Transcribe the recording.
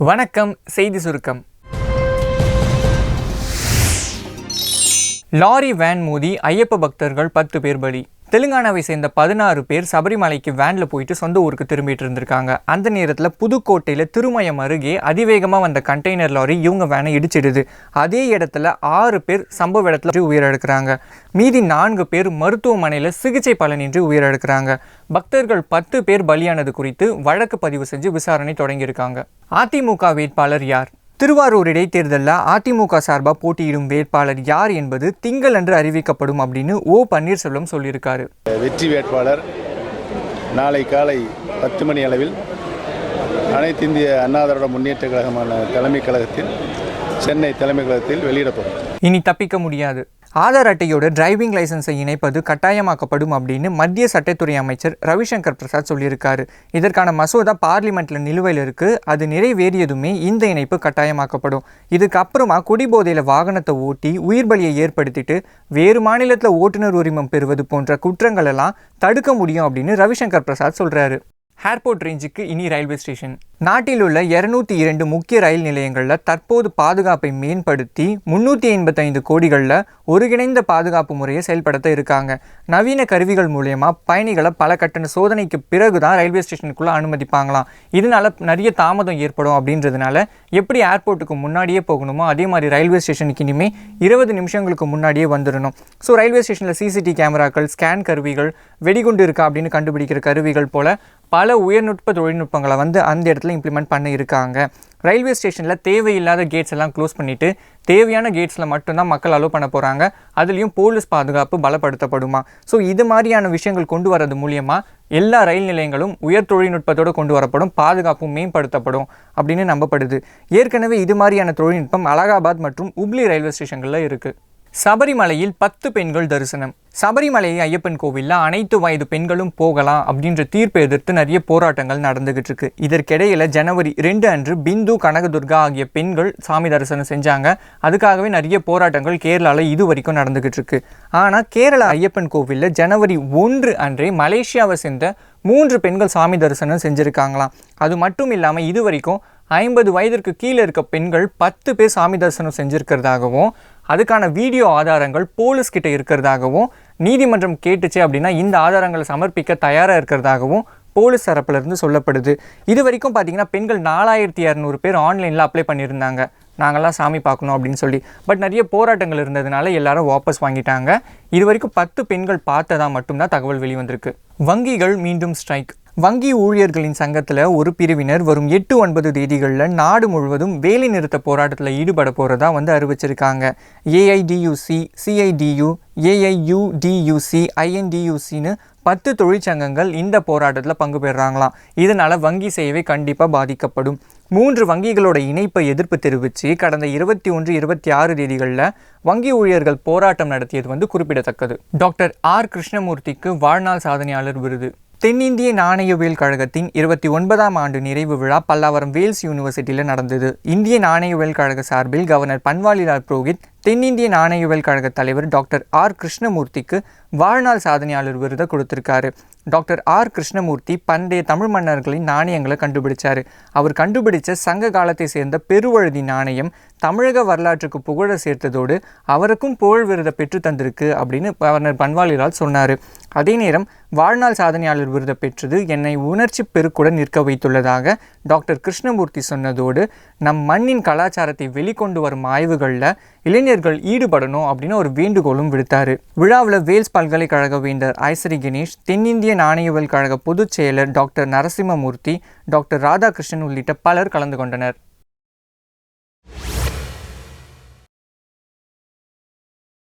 வணக்கம். செய்தி சுருக்கம். லாரி வேன் மோதி ஐயப்ப பக்தர்கள் 10 பேர் பலி. தெலுங்கானாவை சேர்ந்த 16 பேர் சபரிமலைக்கு வேனில் போயிட்டு சொந்த ஊருக்கு திரும்பிட்டு இருந்திருக்காங்க. அந்த நேரத்தில் புதுக்கோட்டையில் திருமயம் அருகே அதிவேகமாக வந்த கண்டெய்னர் லாரி இவங்க வேனை இடிச்சிடுது. அதே இடத்துல 6 பேர் சம்பவ இடத்துல உயிரிழக்கிறாங்க. மீதி 4 பேர் மருத்துவமனையில் சிகிச்சை பலனின்றி உயிரிழக்கிறாங்க. பக்தர்கள் 10 பேர் பலியானது குறித்து வழக்கு பதிவு செஞ்சு விசாரணை தொடங்கியிருக்காங்க. அதிமுக வேட்பாளர் யார்? திருவாரூர் இடைத்தேர்தலில் அதிமுக சார்பாக போட்டியிடும் வேட்பாளர் யார் என்பது திங்களன்று அறிவிக்கப்படும் அப்படின்னு ஓ பன்னீர்செல்வம் சொல்லியிருக்காரு. வெற்றி வேட்பாளர் நாளை காலை 10 மணி அளவில் அனைத்து இந்திய அண்ணா திராவிட முன்னேற்ற கழகமான தலைமை கழகத்தில் சென்னை தலைமை கழகத்தில் வெளியிடப்படும். இனி தப்பிக்க முடியாது. ஆதார் அட்டையோட டிரைவிங் லைசன்ஸை இணைப்பது கட்டாயமாக்கப்படும் அப்படின்னு மத்திய சட்டத்துறை அமைச்சர் ரவிசங்கர் பிரசாத் சொல்லியிருக்காரு. இதற்கான மசோதா பார்லிமெண்ட்ல நிலுவையில் இருக்கு. அது நிறைவேறியதுமே இந்த இணைப்பு கட்டாயமாக்கப்படும். இதுக்கு அப்புறமா குடிபோதையில் வாகனத்தை ஓட்டி உயிர் பலியை ஏற்படுத்திட்டு வேறு மாநிலத்தில் ஓட்டுநர் உரிமம் பெறுவது போன்ற குற்றங்கள் எல்லாம் தடுக்க முடியும் அப்படின்னு ரவிசங்கர் பிரசாத் சொல்றாரு. ஏர்போர்ட் ரேஞ்சுக்கு இனி ரயில்வே ஸ்டேஷன். நாட்டில் உள்ள 202 முக்கிய ரயில் நிலையங்களில் தற்போது பாதுகாப்பை மேம்படுத்தி 385 கோடிகளில் ஒருங்கிணைந்த பாதுகாப்பு முறையை செயல்படுத்த இருக்காங்க. நவீன கருவிகள் மூலயமா பயணிகளை பல கட்டண சோதனைக்கு பிறகு தான் ரயில்வே ஸ்டேஷனுக்குள்ளே அனுமதிப்பாங்களாம். இதனால நிறைய தாமதம் ஏற்படும். அப்படின்றதுனால எப்படி ஏர்போர்ட்டுக்கு முன்னாடியே போகணுமோ அதே மாதிரி ரயில்வே ஸ்டேஷனுக்கு இனிமேல் 20 நிமிஷங்களுக்கு முன்னாடியே வந்துடணும். ஸோ ரயில்வே ஸ்டேஷனில் சிசிடிவி கேமராக்கள், ஸ்கேன் கருவிகள், வெடிகுண்டு இருக்கா அப்படின்னு கண்டுபிடிக்கிற கருவிகள் போல பல உயர்நுட்ப தொழில்நுட்பங்களை அந்த இடத்துல இம்ப்ளிமெண்ட் பண்ண இருக்காங்க. ரயில்வே ஸ்டேஷனில் தேவையில்லாத கேட்ஸ் எல்லாம் க்ளோஸ் பண்ணிவிட்டு தேவையான கேட்ஸில் மட்டும்தான் மக்கள் அலோவ் பண்ண போகிறாங்க. அதுலேயும் போலீஸ் பாதுகாப்பு பலப்படுத்தப்படுமா. ஸோ இது மாதிரியான விஷயங்கள் கொண்டு வரது மூலியமாக எல்லா ரயில் நிலையங்களும் உயர் தொழில்நுட்பத்தோடு கொண்டு வரப்படும், பாதுகாப்பும் மேம்படுத்தப்படும் அப்படின்னு நம்பப்படுது. ஏற்கனவே இது மாதிரியான தொழில்நுட்பம் அலகாபாத் மற்றும் உப்ளி ரயில்வே ஸ்டேஷன்களில் இருக்குது. சபரிமலையில் 10 பெண்கள் தரிசனம். சபரிமலை ஐயப்பன் கோவிலில் அனைத்து வயது பெண்களும் போகலாம் அப்படின்ற தீர்ப்பை எதிர்த்து நிறைய போராட்டங்கள் நடந்துகிட்டு இருக்கு. இதற்கிடையில் ஜனவரி 2 அன்று பிந்து, கனகதுர்கா ஆகிய பெண்கள் சாமி தரிசனம் செஞ்சாங்க. அதுக்காகவே நிறைய போராட்டங்கள் கேரளாவில் இது வரைக்கும் நடந்துகிட்டு இருக்கு. ஆனால் கேரள ஐயப்பன் கோவிலில் ஜனவரி 1 அன்றே மலேசியாவை சேர்ந்த 3 பெண்கள் சாமி தரிசனம் செஞ்சுருக்காங்களாம். அது மட்டும் இல்லாமல் இது வரைக்கும் 50 வயதிற்கு கீழே இருக்க பெண்கள் 10 பேர் சாமி தரிசனம் செஞ்சுருக்கிறதாகவும் அதுக்கான வீடியோ ஆதாரங்கள் போலீஸ்கிட்ட இருக்கிறதாகவும் நீதிமன்றம் கேட்டுச்சு அப்படின்னா இந்த ஆதாரங்களை சமர்ப்பிக்க தயாராக இருக்கிறதாகவும் போலீஸ் தரப்புலேருந்து சொல்லப்படுது. இது வரைக்கும் பார்த்தீங்கன்னா பெண்கள் 4200 பேர் ஆன்லைனில் அப்ளை பண்ணியிருந்தாங்க, நாங்கள்லாம் சாமி பார்க்கணும் அப்படின்னு சொல்லி. பட் நிறைய போராட்டங்கள் இருந்ததுனால எல்லாரும் வாபஸ் வாங்கிட்டாங்க. இது வரைக்கும் 10 பெண்கள் பார்த்ததா மட்டும்தான் தகவல் வெளிவந்திருக்கு. வங்கிகள் மீண்டும் ஸ்ட்ரைக். வங்கி ஊழியர்களின் சங்கத்தில் ஒரு பிரிவினர் வரும் 8, 9 தேதிகளில் நாடு முழுவதும் வேலை நிறுத்த போராட்டத்தில் ஈடுபட போகிறதா அறிவிச்சிருக்காங்க. ஏஐடியூசி, சிஐடியு, ஏஐயுடியூசி, ஐஎன்டியூசின்னு 10 தொழிற்சங்கங்கள் இந்த போராட்டத்தில் பங்கு பெறுறாங்களாம். இதனால் வங்கி சேவை கண்டிப்பாக பாதிக்கப்படும். 3 வங்கிகளோட இணைப்பை எதிர்ப்பு தெரிவித்து கடந்த 21, 26 தேதிகளில் வங்கி ஊழியர்கள் போராட்டம் நடத்தியது குறிப்பிடத்தக்கது. டாக்டர் ஆர் கிருஷ்ணமூர்த்திக்கு வாழ்நாள் சாதனையாளர் விருது. தென்னிந்திய நாணயவியல் கழகத்தின் 29ஆம் ஆண்டு நிறைவு விழா பல்லாவரம் வேல்ஸ் யூனிவர்சிட்டியில் நடந்தது. இந்திய நாணயவியல் கழக சார்பில் கவர்னர் பன்வாரிலால் புரோஹித் தென்னிந்திய நாணயவியல் கழக தலைவர் டாக்டர் ஆர் கிருஷ்ணமூர்த்திக்கு வாழ்நாள் சாதனையாளர் விருதை கொடுத்திருக்காரு. டாக்டர் ஆர் கிருஷ்ணமூர்த்தி பண்டைய தமிழ் மன்னர்களின் நாணயங்களை கண்டுபிடிச்சார். அவர் கண்டுபிடிச்ச சங்க காலத்தை சேர்ந்த பெருவழுதி நாணயம் தமிழக வரலாற்றுக்கு புகழ சேர்த்ததோடு அவருக்கும் புகழ் விருதை பெற்று தந்திருக்கு அப்படின்னு கவர்னர் பன்வாரிலால் சொன்னார். அதே நேரம் வாழ்நாள் சாதனையாளர் விருதை பெற்றது என்னை உணர்ச்சி பெருக்குடன் நிற்க வைத்துள்ளதாக டாக்டர் கிருஷ்ணமூர்த்தி சொன்னதோடு நம் மண்ணின் கலாச்சாரத்தை வெளிக்கொண்டு வரும் ஆய்வுகளில் இளைஞர்கள் ஈடுபடணும் அப்படின்னு ஒரு வேண்டுகோளும் விடுத்தார். விழாவில் வேல்ஸ் பல்கலைக்கழக வேந்தர் ஐசரி கணேஷ், தென்னிந்திய நாணயவியல் கழக பொதுச் செயலர் டாக்டர் நரசிம்மமூர்த்தி, டாக்டர் ராதாகிருஷ்ணன் உள்ளிட்ட பலர் கலந்து கொண்டனர்.